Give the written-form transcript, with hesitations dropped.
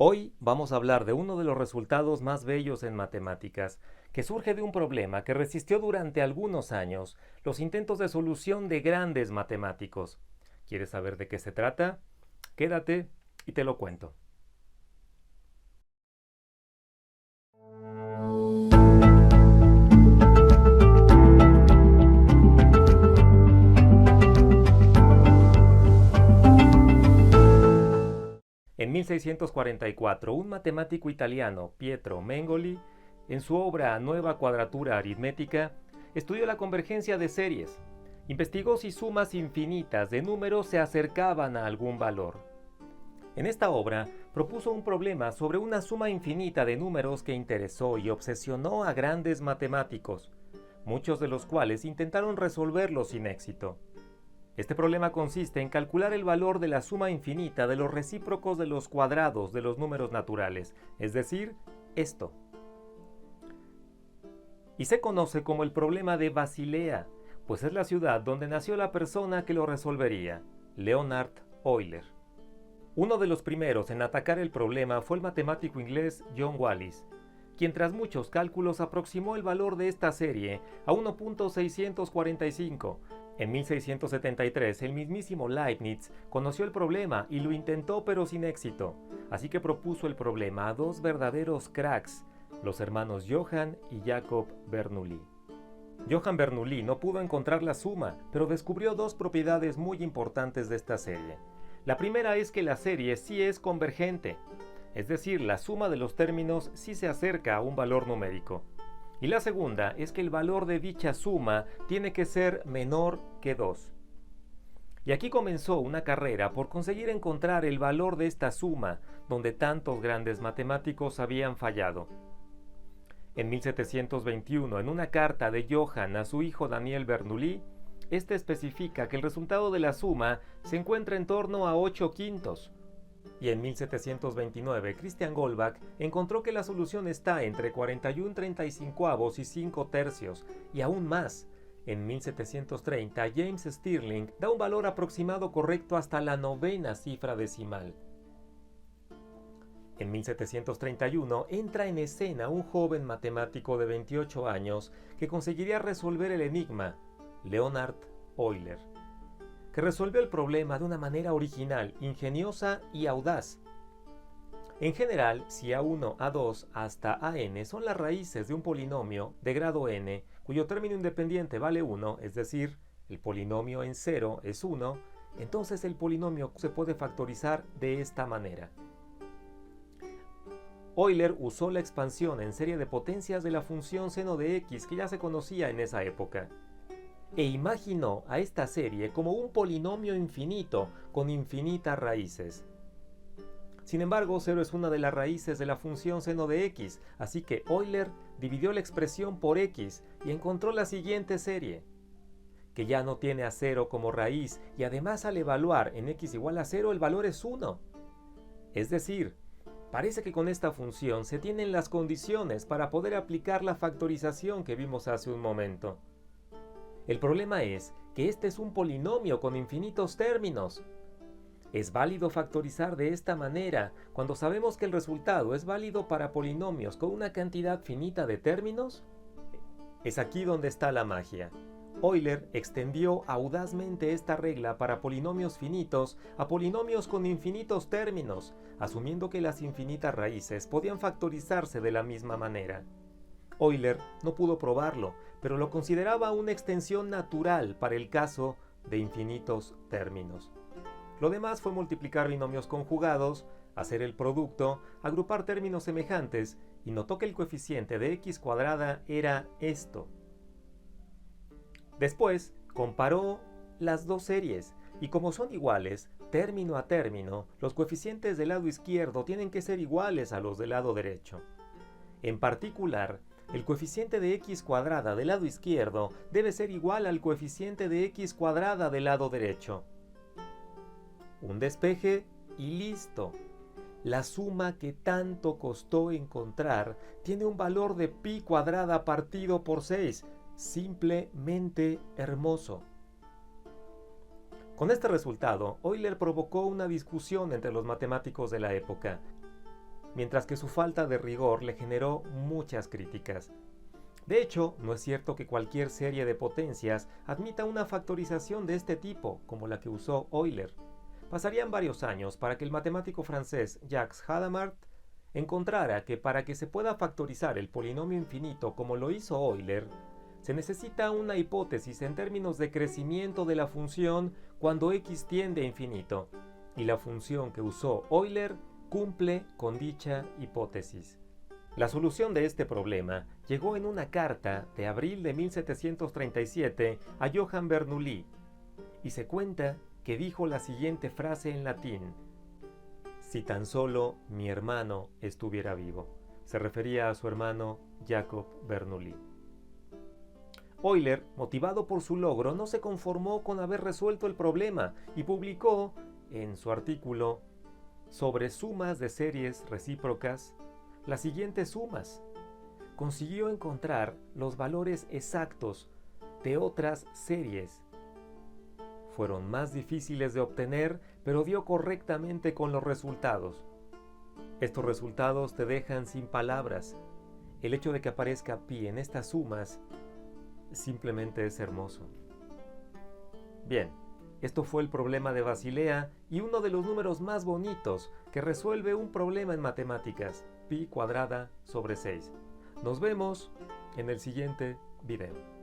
Hoy vamos a hablar de uno de los resultados más bellos en matemáticas, que surge de un problema que resistió durante algunos años los intentos de solución de grandes matemáticos. ¿Quieres saber de qué se trata? Quédate y te lo cuento. En 1644, un matemático italiano, Pietro Mengoli, en su obra Nueva cuadratura aritmética, estudió la convergencia de series. Investigó si sumas infinitas de números se acercaban a algún valor. En esta obra propuso un problema sobre una suma infinita de números que interesó y obsesionó a grandes matemáticos, muchos de los cuales intentaron resolverlo sin éxito. Este problema consiste en calcular el valor de la suma infinita de los recíprocos de los cuadrados de los números naturales, es decir, esto. Y se conoce como el problema de Basilea, pues es la ciudad donde nació la persona que lo resolvería, Leonhard Euler. Uno de los primeros en atacar el problema fue el matemático inglés John Wallis, quien tras muchos cálculos aproximó el valor de esta serie a 1.645. En 1673, el mismísimo Leibniz conoció el problema y lo intentó pero sin éxito, así que propuso el problema a dos verdaderos cracks, los hermanos Johann y Jacob Bernoulli. Johann Bernoulli no pudo encontrar la suma, pero descubrió dos propiedades muy importantes de esta serie. La primera es que la serie sí es convergente, es decir, la suma de los términos sí se acerca a un valor numérico. Y la segunda es que el valor de dicha suma tiene que ser menor que 2. Y aquí comenzó una carrera por conseguir encontrar el valor de esta suma, donde tantos grandes matemáticos habían fallado. En 1721, en una carta de Johann a su hijo Daniel Bernoulli, este especifica que el resultado de la suma se encuentra en torno a 8 quintos. Y en 1729, Christian Goldbach encontró que la solución está entre 41/35 y 5 tercios, y aún más. En 1730, James Stirling da un valor aproximado correcto hasta la novena cifra decimal. En 1731 entra en escena un joven matemático de 28 años que conseguiría resolver el enigma, Leonhard Euler, que resuelve el problema de una manera original, ingeniosa y audaz. En general, si A1, A2 hasta AN son las raíces de un polinomio de grado n, cuyo término independiente vale 1, es decir, el polinomio en 0 es 1, entonces el polinomio se puede factorizar de esta manera. Euler usó la expansión en serie de potencias de la función seno de x que ya se conocía en esa época, e imaginó a esta serie como un polinomio infinito con infinitas raíces. Sin embargo, 0 es una de las raíces de la función seno de x, así que Euler dividió la expresión por x y encontró la siguiente serie, que ya no tiene a 0 como raíz y además al evaluar en x igual a 0 el valor es 1. Es decir, parece que con esta función se tienen las condiciones para poder aplicar la factorización que vimos hace un momento. El problema es que este es un polinomio con infinitos términos. ¿Es válido factorizar de esta manera cuando sabemos que el resultado es válido para polinomios con una cantidad finita de términos? Es aquí donde está la magia. Euler extendió audazmente esta regla para polinomios finitos a polinomios con infinitos términos, asumiendo que las infinitas raíces podían factorizarse de la misma manera. Euler no pudo probarlo, pero lo consideraba una extensión natural para el caso de infinitos términos. Lo demás fue multiplicar binomios conjugados, hacer el producto, agrupar términos semejantes, y notó que el coeficiente de x cuadrada era esto. Después, comparó las dos series, y como son iguales, término a término, los coeficientes del lado izquierdo tienen que ser iguales a los del lado derecho. En particular, el coeficiente de x cuadrada del lado izquierdo debe ser igual al coeficiente de x cuadrada del lado derecho. Un despeje y listo. La suma que tanto costó encontrar tiene un valor de pi cuadrada partido por 6, simplemente hermoso. Con este resultado, Euler provocó una discusión entre los matemáticos de la época. mientras que su falta de rigor le generó muchas críticas. De hecho, no es cierto que cualquier serie de potencias admita una factorización de este tipo, como la que usó Euler. Pasarían varios años para que el matemático francés Jacques Hadamard encontrara que para que se pueda factorizar el polinomio infinito como lo hizo Euler, se necesita una hipótesis en términos de crecimiento de la función cuando x tiende a infinito, y la función que usó Euler cumple con dicha hipótesis. La solución de este problema llegó en una carta de abril de 1737 a Johann Bernoulli, y se cuenta que dijo la siguiente frase en latín: «Si tan solo mi hermano estuviera vivo». Se refería a su hermano Jacob Bernoulli. Euler, motivado por su logro, no se conformó con haber resuelto el problema y publicó en su artículo sobre sumas de series recíprocas las siguientes sumas. Consiguió encontrar los valores exactos de otras series. Fueron más difíciles de obtener, pero dio correctamente con los resultados. Estos resultados te dejan sin palabras. El hecho de que aparezca pi en estas sumas simplemente es hermoso. Bien, esto fue el problema de Basilea y uno de los números más bonitos que resuelve un problema en matemáticas, pi cuadrada sobre 6. Nos vemos en el siguiente video.